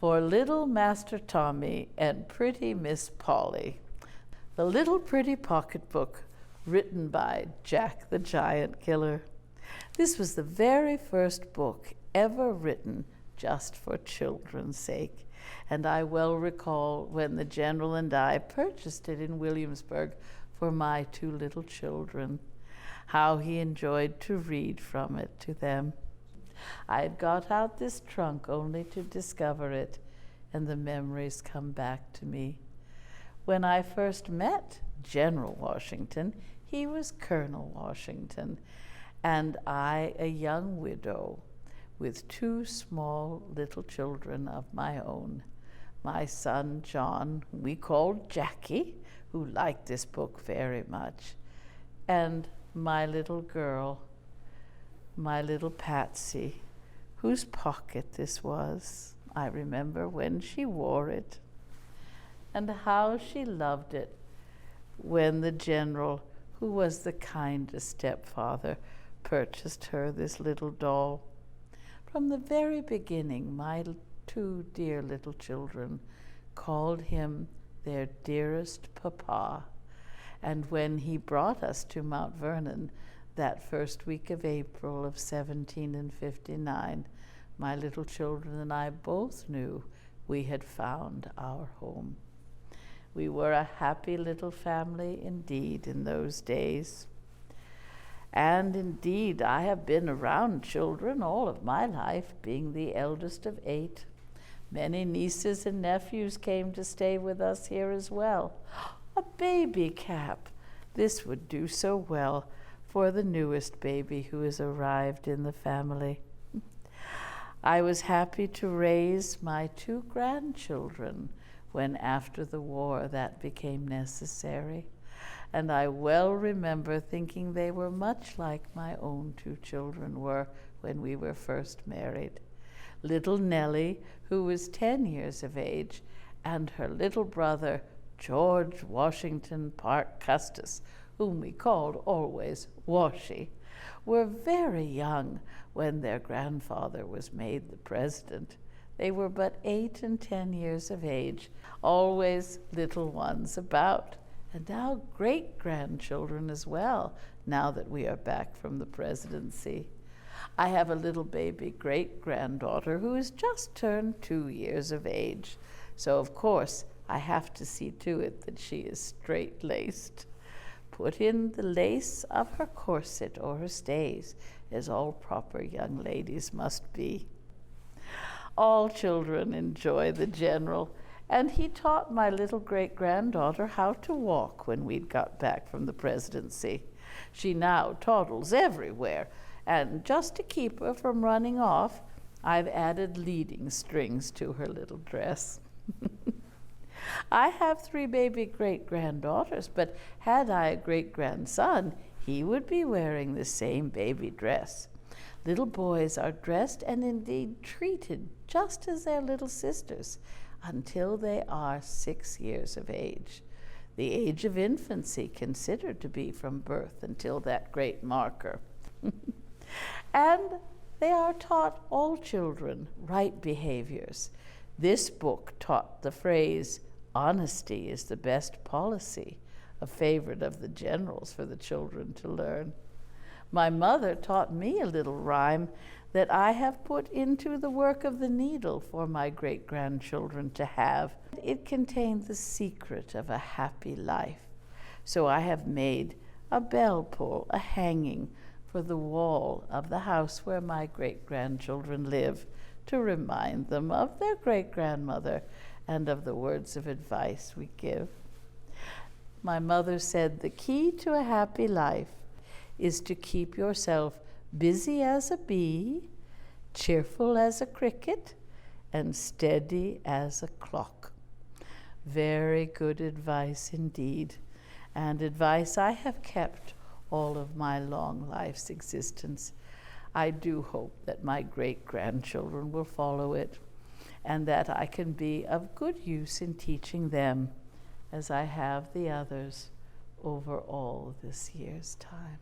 for little Master Tommy and pretty Miss Polly. The Little Pretty Pocketbook, written by Jack the Giant Killer. This was the very first book ever written just for children's sake, and I well recall when the General and I purchased it in Williamsburg for my two little children, how he enjoyed to read from it to them. I had got out this trunk only to discover it, and the memories come back to me. When I first met General Washington, he was Colonel Washington, and I a young widow with two small little children of my own. My son John, we called Jackie, who liked this book very much, and my little girl, my little Patsy, whose pocket this was. I remember when she wore it, and how she loved it when the General, who was the kindest stepfather, purchased her this little doll. From the very beginning, my two dear little children called him their dearest papa. And when he brought us to Mount Vernon that first week of April of 1759, my little children and I both knew we had found our home. We were a happy little family indeed in those days. And indeed, I have been around children all of my life, being the eldest of 8. Many nieces and nephews came to stay with us here as well. A baby cap. This would do so well for the newest baby who has arrived in the family. I was happy to raise my 2 grandchildren when after the war that became necessary. And I well remember thinking they were much like my own 2 children were when we were first married. Little Nellie, who was 10 years of age, and her little brother, George Washington Parke Custis, whom we called always Washy, were very young when their grandfather was made the president. They were but 8 and 10 years of age, always little ones about, and now great-grandchildren as well, now that we are back from the presidency. I have a little baby great-granddaughter who has just turned 2 years of age, so of course I have to see to it that she is straight-laced. Put in the lace of her corset or her stays, as all proper young ladies must be. All children enjoy the General, and he taught my little great-granddaughter how to walk when we'd got back from the presidency. She now toddles everywhere, and just to keep her from running off, I've added leading strings to her little dress. I have 3 baby great-granddaughters, but had I a great-grandson, he would be wearing the same baby dress. Little boys are dressed and indeed treated just as their little sisters until they are 6 years of age, the age of infancy considered to be from birth until that great marker. And they are taught, all children, right behaviors. This book taught the phrase, "Honesty is the best policy," a favorite of the General's for the children to learn. My mother taught me a little rhyme that I have put into the work of the needle for my great-grandchildren to have. It contained the secret of a happy life. So I have made a bell pull, a hanging, for the wall of the house where my great-grandchildren live, to remind them of their great-grandmother and of the words of advice we give. My mother said the key to a happy life is to keep yourself busy as a bee, cheerful as a cricket, and steady as a clock. Very good advice indeed, and advice I have kept all of my long life's existence. I do hope that my great-grandchildren will follow it, and that I can be of good use in teaching them, as I have the others over all this year's time.